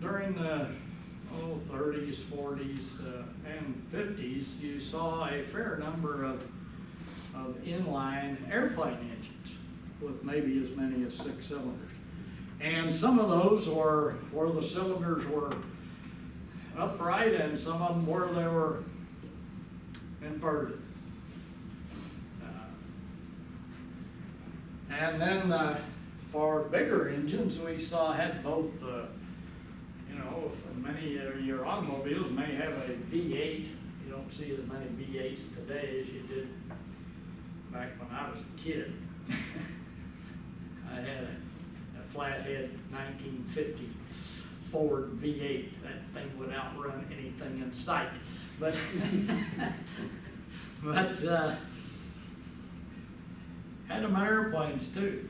during the 30s, 40s, and 50s, you saw a fair number of inline airplane engines with maybe as many as 6 cylinders. And some of those were where the cylinders were upright, and some of them where they were inverted. And then for bigger engines, we saw had both, many of your automobiles may have a V8. You don't see as many V8s today as you did back when I was a kid. I had a flathead 1950 Ford V8. That thing would outrun anything in sight. But had them airplanes too.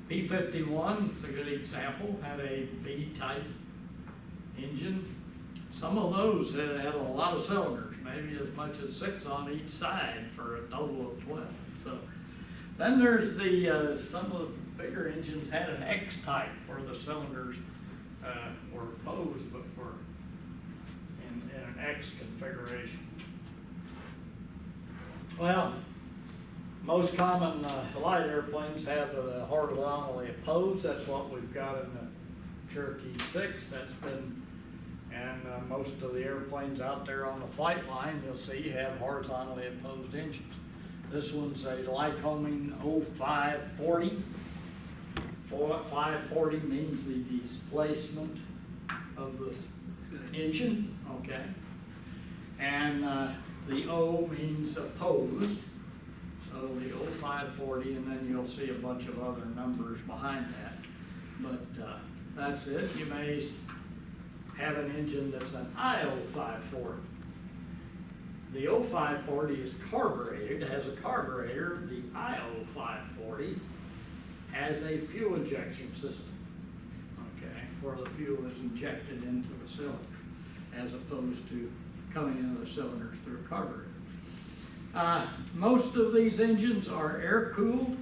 P-51 is a good example, had a V-type engine. Some of those had a lot of cylinders, maybe as much as 6 on each side for a total of 12. So then there's some of the bigger engines had an X-type where the cylinders were opposed but were in an X configuration. Well, most common light airplanes have the horizontally opposed. That's what we've got in the Cherokee 6. That's been, and most of the airplanes out there on the flight line, you'll see have horizontally opposed engines. This one's a Lycoming 0540. 540 means the displacement of the engine, okay? And the O means opposed. So the 0540, and then you'll see a bunch of other numbers behind that. But that's it. You may have an engine that's an IO540. The 0540 is carbureted, has a carburetor. The IO540 has a fuel injection system, okay, where the fuel is injected into the cylinder as opposed to coming into the cylinders through a carburetor. Most of these engines are air-cooled,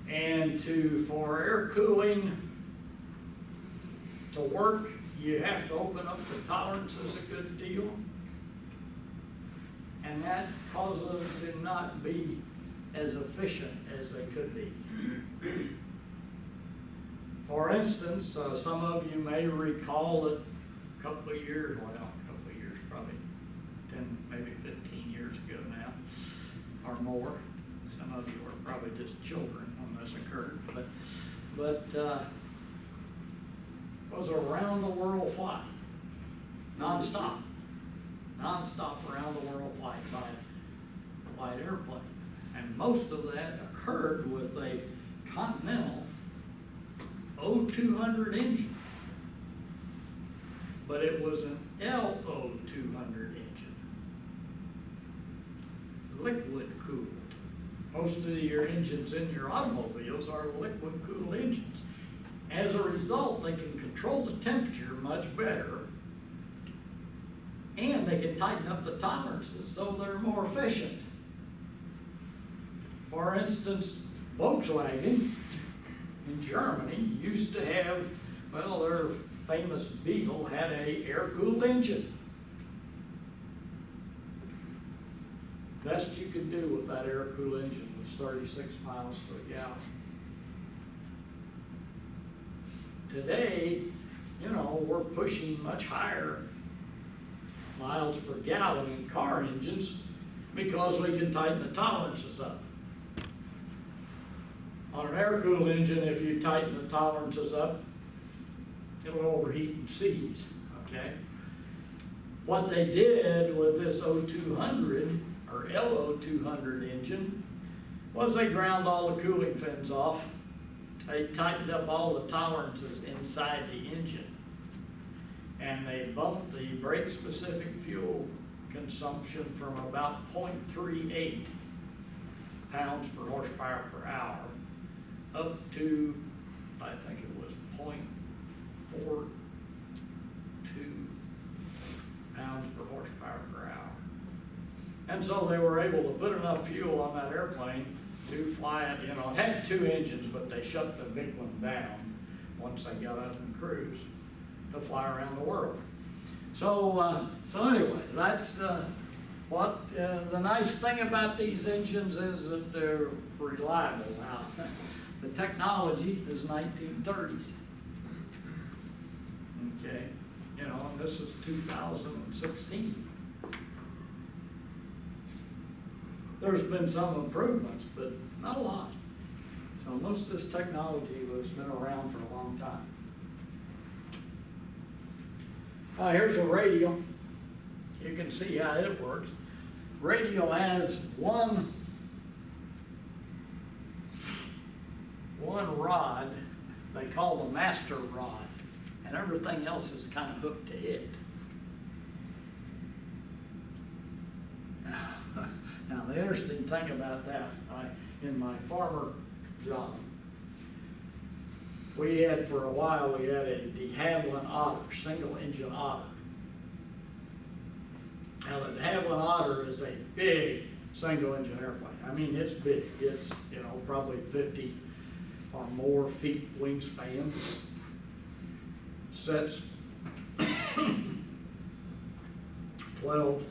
and for air cooling to work, you have to open up the tolerances a good deal, and that causes them to not be as efficient as they could be. For instance, some of you may recall that a couple of years, probably 10, maybe 15 years ago now, or more. Some of you were probably just children when this occurred, but it was a round-the-world flight, non-stop around-the-world flight by a light airplane. And most of that occurred with a Continental 0200 engine. But it was an LO200 engine, liquid cooled. Most of your engines in your automobiles are liquid cooled engines. As a result, they can control the temperature much better, and they can tighten up the tolerances so they're more efficient. For instance, Volkswagen in Germany used to have, well, their famous Beetle had a air-cooled engine. Best you could do with that air-cooled engine was 36 miles per gallon. Today, we're pushing much higher miles per gallon in car engines because we can tighten the tolerances up. On an air-cooled engine, if you tighten the tolerances up, it'll overheat and seize, okay? What they did with this 0200 or LO200 engine was they ground all the cooling fins off. They tightened up all the tolerances inside the engine, and they bumped the brake-specific fuel consumption from about 0.38 pounds per horsepower per hour up to, I think it was 0.42 pounds per horsepower per hour. And so they were able to put enough fuel on that airplane to fly it. It had 2 engines, but they shut the big one down once they got up and cruised to fly around the world. So, so anyway, that's what the nice thing about these engines is that they're reliable. Now, the technology is 1930s. Okay, you know, and this is 2016. There's been some improvements, but not a lot. So most of this technology has been around for a long time. Here's a radio. You can see how it works. Radio has one rod they call the master rod, and everything else is kind of hooked to it. Now the interesting thing about that, in my farmer job, we had for a while, we had a de Havilland Otter, single engine Otter. Now the de Havilland Otter is a big single engine airplane. I mean, it's big. It's, you know, probably 50 or more feet wingspan. Sets 12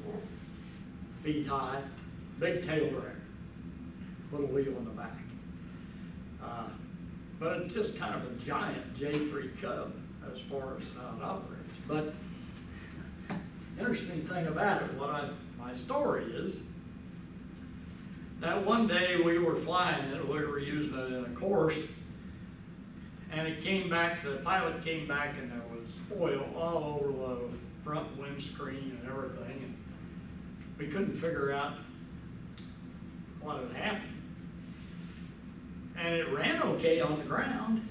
feet high, big tail drag, little wheel in the back. But it's just kind of a giant J3 Cub as far as how it operates. But interesting thing about it, my story is that one day we were flying it, we were using it in a course, and it came back, the pilot came back and there was oil all over the front windscreen and everything, and we couldn't figure out what had happened. And it ran okay on the ground,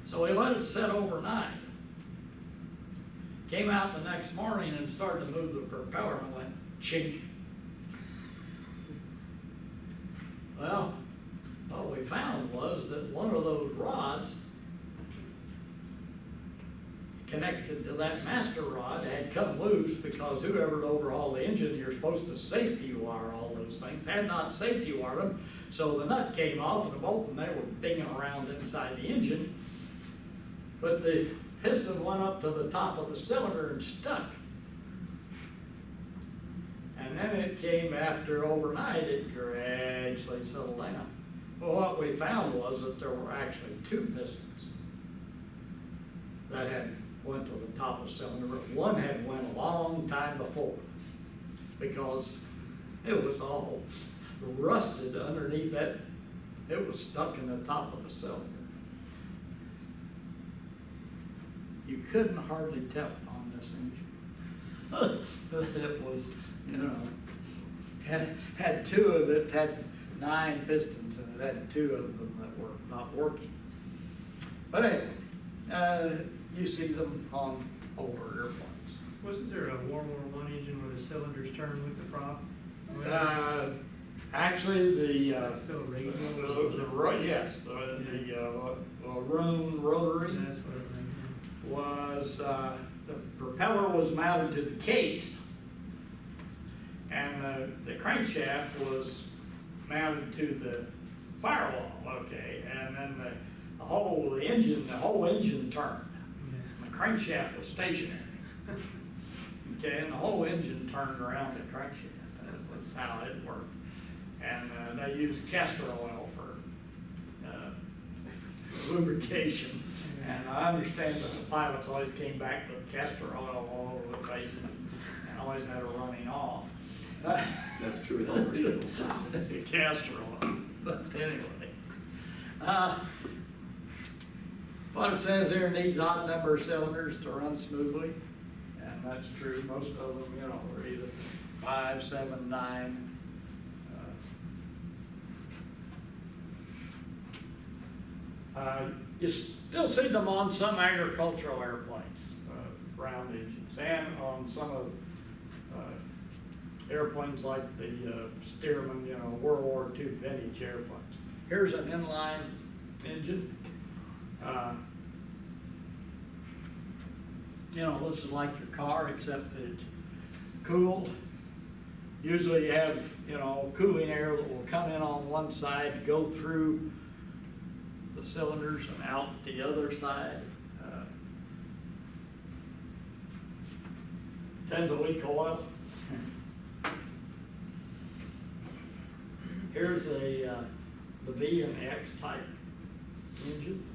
so we let it set overnight. Came out the next morning and started to move the propeller and went chink. Well, what we found was that one of those rods connected to that master rod had come loose because whoever overhauled the engine, you're supposed to safety wire all those things, had not safety wired them, so the nut came off and the bolt and they were dinging around inside the engine, but the piston went up to the top of the cylinder and stuck. And then it came after overnight, it gradually settled down. Well, what we found was that there were actually two pistons that had went to the top of the cylinder. One had went a long time before because it was all rusted underneath that. It was stuck in the top of the cylinder. You couldn't hardly tell on this engine. It was, you know, had two of it, had 9 pistons, and it had 2 of them that were not working. But anyway, you see them on older airplanes. Wasn't there a World War I engine where the cylinders turned with the prop? Actually, still a radio? Yes, the Roon rotary. That's what it meant. Was the propeller was mounted to the case, and the crankshaft was mounted to the firewall. Okay, and then the whole engine turned. The crankshaft was stationary. Okay, and the whole engine turned around the crankshaft. That's how it worked. And they used castor oil for lubrication. And I understand that the pilots always came back with castor oil all over the place and always had it running off. That's true with all regional style. Castor oil. But anyway. What it says here, needs odd number of cylinders to run smoothly. And that's true. Most of them, you know, are either 5, 7, 9. You still see them on some agricultural airplanes, round engines, and on some of airplanes like the Stearman, you know, World War II vintage airplanes. Here's an inline engine. You know, this is like your car, except that it's cooled. Usually you have, you know, cooling air that will come in on one side, go through the cylinders and out the other side. Tens a week oil. Here's the V and X type engine.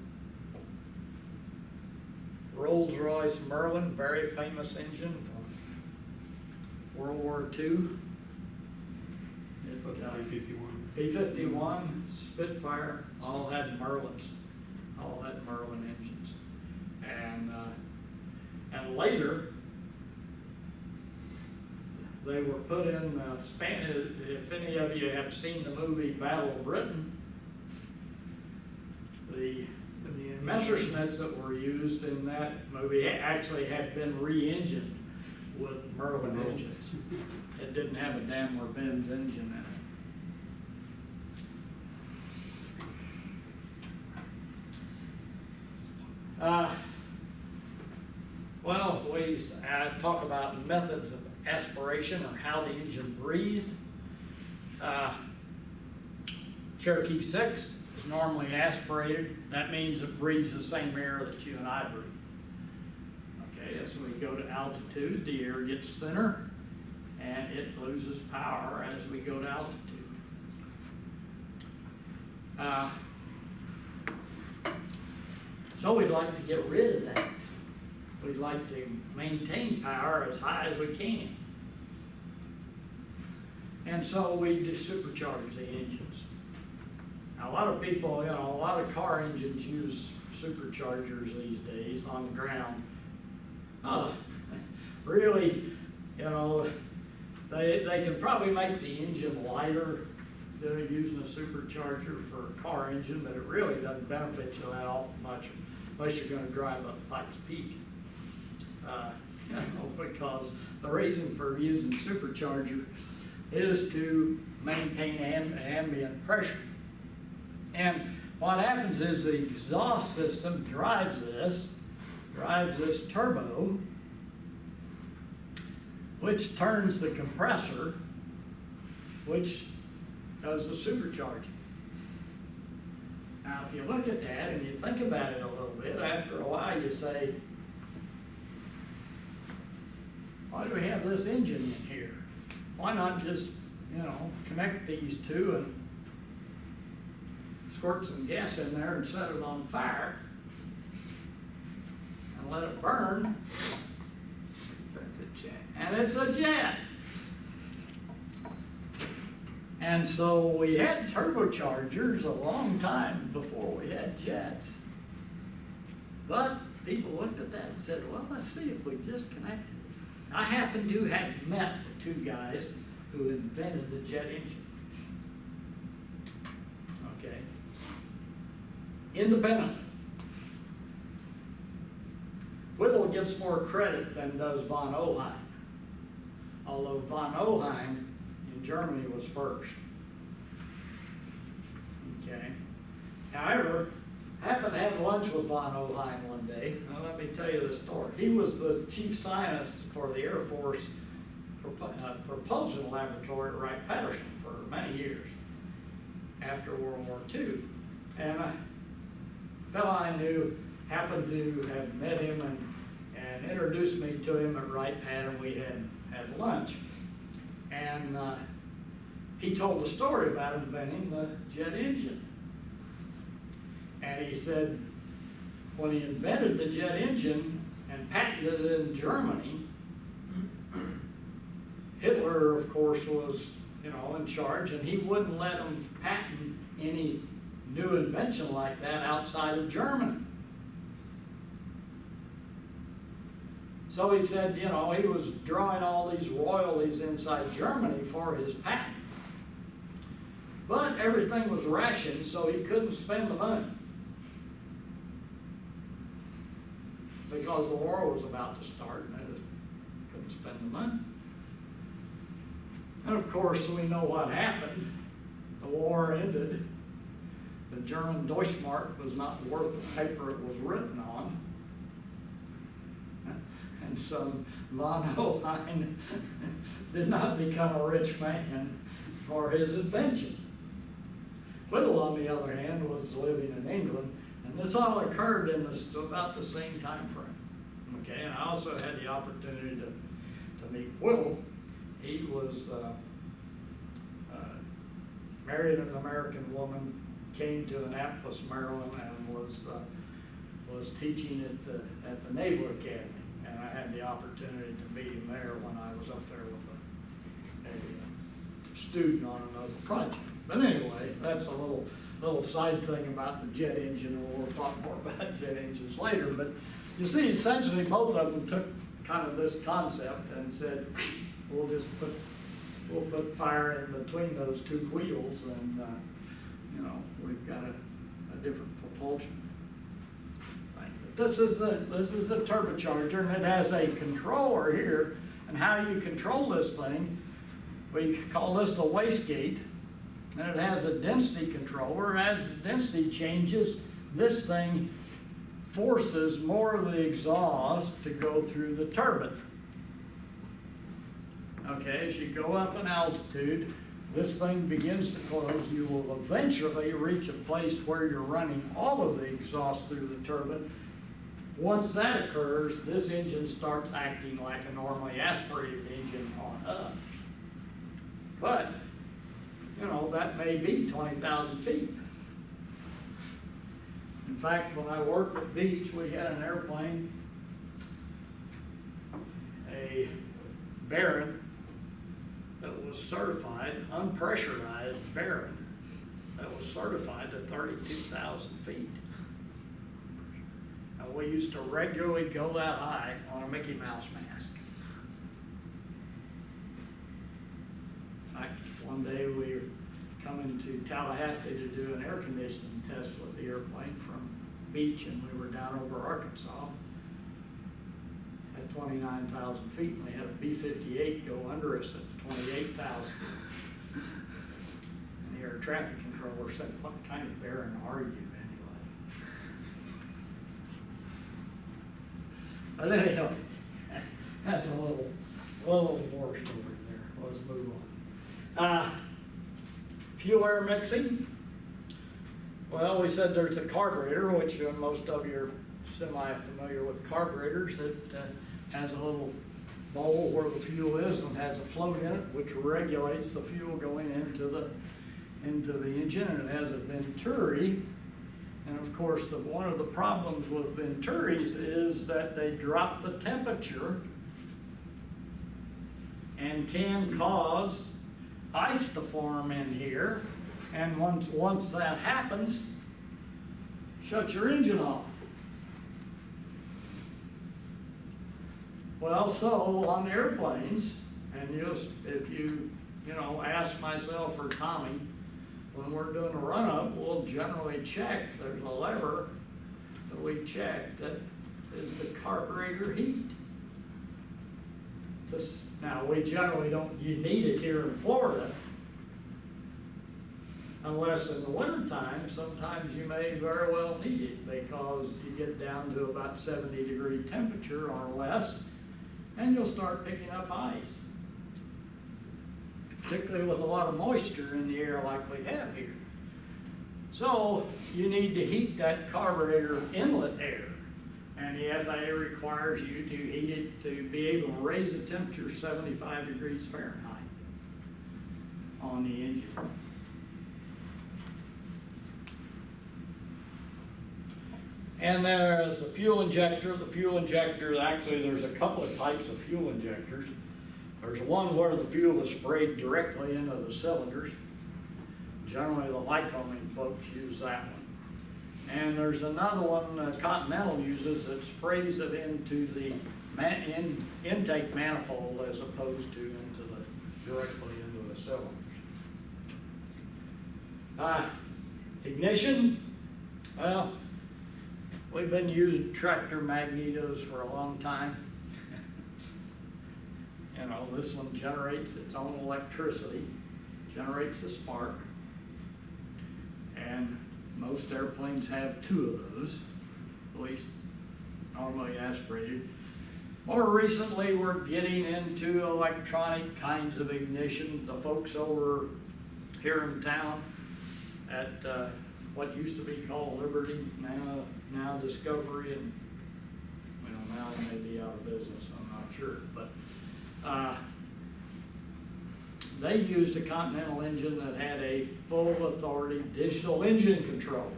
Rolls-Royce Merlin, very famous engine from World War II. B-51. P-51, Spitfire, all had Merlins, all had Merlin engines. And later, they were put in Spanish. If any of you have seen the movie Battle of Britain, the Messerschmitts that were used in that movie actually had been re-engined with Merlin engines. It didn't have a Daimler-Benz engine in it. Well, we talk about methods of aspiration or how the engine breathes. Cherokee 6 is normally aspirated. That means it breathes the same air that you and I breathe. Okay, as we go to altitude, the air gets thinner and it loses power as we go to altitude. So we'd like to get rid of that. We'd like to maintain power as high as we can. And so we supercharge the engines. Now, a lot of people, a lot of car engines use superchargers these days on the ground. Really, they can probably make the engine lighter than using a supercharger for a car engine, but it really doesn't benefit you that awful much unless you're going to drive up Pikes Peak. Because the reason for using supercharger is to maintain ambient pressure. And what happens is the exhaust system drives this turbo, which turns the compressor, which does the supercharging. Now, if you look at that and you think about it a little bit, after a while you say, why do we have this engine in here? Why not just, connect these two and squirt some gas in there and set it on fire and let it burn? That's a jet. And it's a jet. And so we had turbochargers a long time before we had jets. But people looked at that and said, well, let's see if we just connect it. I happen to have met the two guys who invented the jet engine. Okay. Independent. Whittle gets more credit than does von Oheim. Although von Oheim in Germany was first. Okay. However, I happened to have lunch with von Oheim one day. Now let me tell you the story. He was the chief scientist for the Air Force propulsion laboratory at Wright-Patterson for many years after World War II. And a fellow I knew happened to have met him and introduced me to him at Wright-Patterson. We had lunch. And he told a story about inventing the jet engine. And he said, when he invented the jet engine and patented it in Germany, Hitler, of course, was, in charge, and he wouldn't let him patent any new invention like that outside of Germany. So he said, he was drawing all these royalties inside Germany for his patent. But everything was rationed, so he couldn't spend the money. Because the war was about to start and they couldn't spend the money. And of course, we know what happened. The war ended. The German Deutschmark was not worth the paper it was written on. And so von Oheim did not become a rich man for his invention. Whittle, on the other hand, was living in England, and this all occurred in about the same time frame. Okay, and I also had the opportunity to meet Whittle. He was married an American woman, came to Annapolis, Maryland, and was teaching at the Naval Academy. And I had the opportunity to meet him there when I was up there with a student on another project. But anyway, that's a little side thing about the jet engine, and we'll talk more about jet engines later. But you see, essentially, both of them took kind of this concept and said, we'll put fire in between those two wheels, and you know, we've got a different propulsion. This is the turbocharger, and it has a controller here. And how you control this thing, we call this the wastegate, and it has a density controller. As the density changes, this thing forces more of the exhaust to go through the turbine. Okay, as you go up in altitude, this thing begins to close. You will eventually reach a place where you're running all of the exhaust through the turbine. Once that occurs, this engine starts acting like a normally aspirated engine on up. But, you know, that may be 20,000 feet. In fact, when I worked at Beach, we had an airplane, a Baron, that was certified, unpressurized Baron, that was certified to 32,000 feet. And we used to regularly go that high on a Mickey Mouse mask. In fact, one day we were coming to Tallahassee to do an air conditioning test with the airplane from Beach, and we were down over Arkansas at 29,000 feet, and we had a B-58 go under us at 28,000. And the air traffic controller said, "What kind of Baron are you?" But anyway, that's a little more story there. Let's move on. Fuel air mixing. Well, we said there's a carburetor, which most of you are semi-familiar with carburetors. It has a little bowl where the fuel is and has a float in it, which regulates the fuel going into the engine, and it has a venturi. And of course, one of the problems with venturis is that they drop the temperature and can cause ice to form in here. And once that happens, shut your engine off. Well, so on airplanes, and if you ask myself or Tommy, when we're doing a run-up, we'll generally check. There's a lever that we check that is the carburetor heat. Now, we generally don't, you need it here in Florida, unless in the wintertime, sometimes you may very well need it because you get down to about 70-degree temperature or less, and you'll start picking up ice. Particularly with a lot of moisture in the air like we have here. So you need to heat that carburetor inlet air. And the FAA requires you to heat it to be able to raise the temperature 75 degrees Fahrenheit on the engine. And there's a fuel injector. The fuel injector, actually there's a couple of types of fuel injectors. There's one where the fuel is sprayed directly into the cylinders. Generally, the Lycoming folks use that one. And there's another one Continental uses that sprays it into the intake manifold as opposed to directly into the cylinders. Ignition, well, we've been using tractor magnetos for a long time. You know, this one generates its own electricity, generates a spark, and most airplanes have two of those, at least normally aspirated. More recently, we're getting into electronic kinds of ignition. The folks over here in town at what used to be called Liberty, now Discovery, and, you know, now they may be out of business, I'm not sure, but they used a Continental engine that had a full authority digital engine control.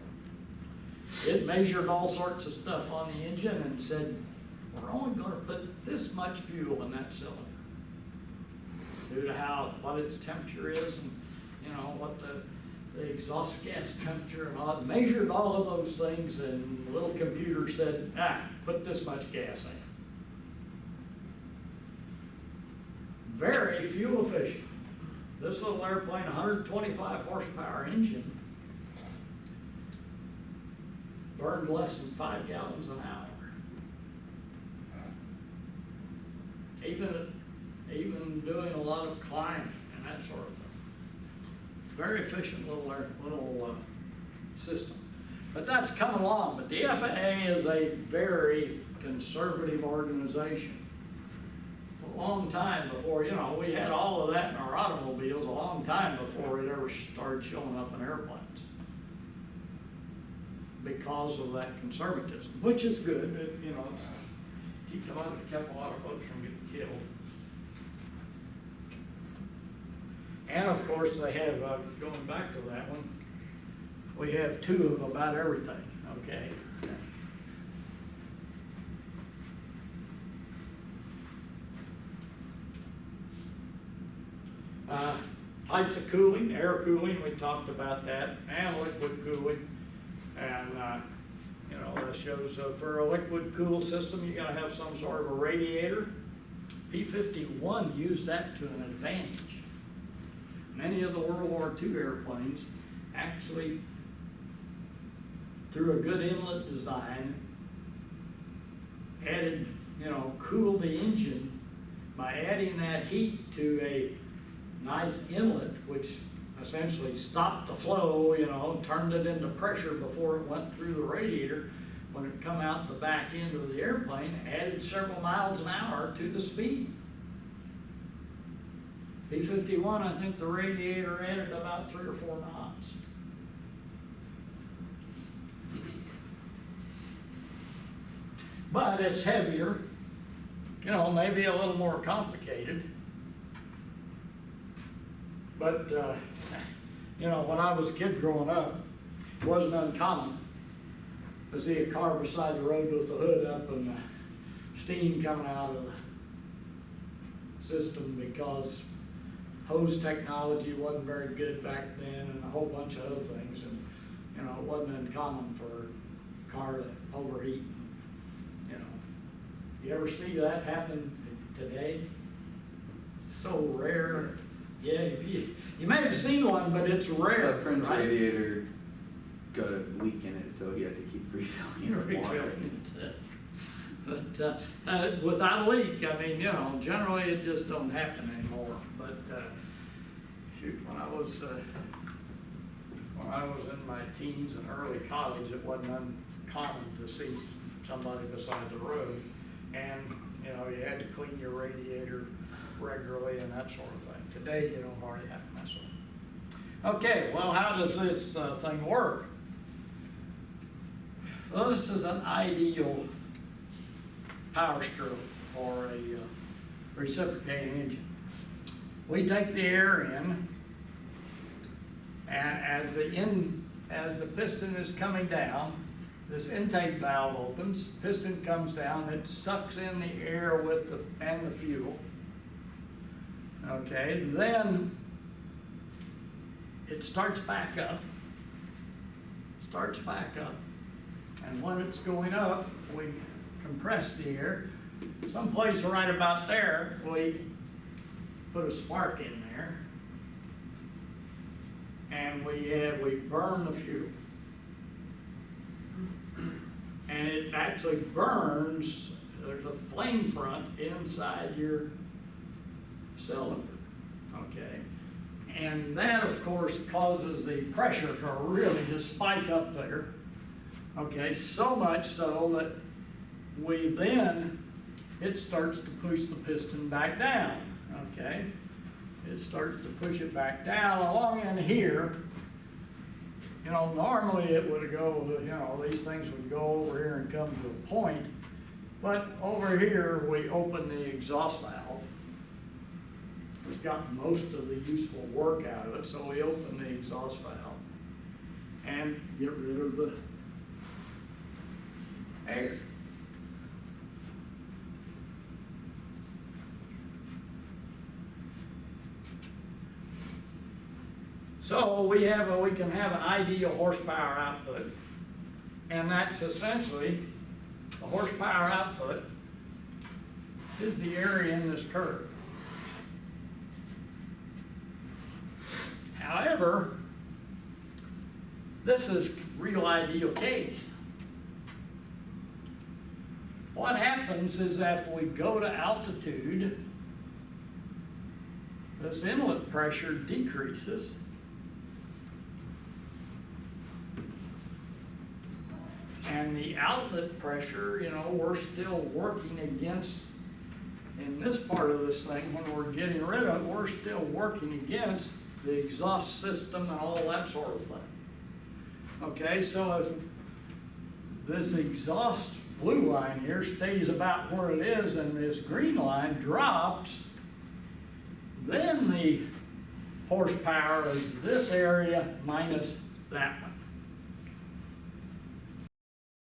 It measured all sorts of stuff on the engine and said, we're only gonna put this much fuel in that cylinder, due to what its temperature is, and, you know, what the exhaust gas temperature and all. It measured all of those things, and the little computer said, put this much gas in. Very fuel efficient. This little airplane, 125 horsepower engine, burned less than 5 gallons an hour. Even doing a lot of climbing and that sort of thing. Very efficient little system. But that's come along. But the FAA is a very conservative organization. A long time before, you know, we had all of that in our automobiles, a long time before it ever started showing up in airplanes. Because of that conservatism, which is good. You know, it's kept a lot of folks from getting killed. And of course, they have, going back to that one, we have 2 of about everything, okay? Types of cooling, air cooling, we talked about that, and liquid cooling. And, you know, that shows for a liquid cool system, you gotta have some sort of a radiator. P-51 used that to an advantage. Many of the World War II airplanes actually, through a good inlet design, added, you know, cooled the engine by adding that heat to a nice inlet, which essentially stopped the flow, you know, turned it into pressure before it went through the radiator. When it come out the back end of the airplane, added several miles an hour to the speed. P-51, I think the radiator added about 3 or 4 knots. But it's heavier, you know, maybe a little more complicated. But, you know, when I was a kid growing up, it wasn't uncommon to see a car beside the road with the hood up and the steam coming out of the system, because hose technology wasn't very good back then, and a whole bunch of other things. And, you know, it wasn't uncommon for a car to overheat. And, you know, you ever see that happen today? So rare. Yeah, you may have seen one, but it's rare. My friend's right? radiator got a leak in it, so he had to keep refilling it with water. But without a leak, I mean, you know, generally it just don't happen anymore. But shoot, when I was in my teens and early college, it wasn't uncommon to see somebody beside the road, and you know, you had to clean your radiator regularly and that sort of thing. Today, you don't hardly have to mess with it. Okay, well, how does this thing work? Well, this is an ideal power stroke or a reciprocating engine. We take the air in, and as the piston is coming down, this intake valve opens, piston comes down, it sucks in the air with and the fuel. Okay, then it starts back up, and when it's going up, we compress the air. Someplace right about there, we put a spark in there, and we burn the fuel. And it actually burns, there's a flame front inside your cylinder, okay? And that, of course, causes the pressure to really just spike up there, okay? So much so that it starts to push the piston back down, okay? It starts to push it back down along in here. You know, normally it would go, you know, these things would go over here and come to a point, but over here, we open the exhaust valve. We've got most of the useful work out of it, so we open the exhaust valve and get rid of the air. So we can have an ideal horsepower output, and that's essentially the horsepower output is the area in this curve. However, this is real ideal case. What happens is if we go to altitude, this inlet pressure decreases. And the outlet pressure, you know, we're still working against, in this part of this thing, when we're getting rid of it, we're still working against the exhaust system and all that sort of thing. Okay, so if this exhaust blue line here stays about where it is and this green line drops, then the horsepower is this area minus that one.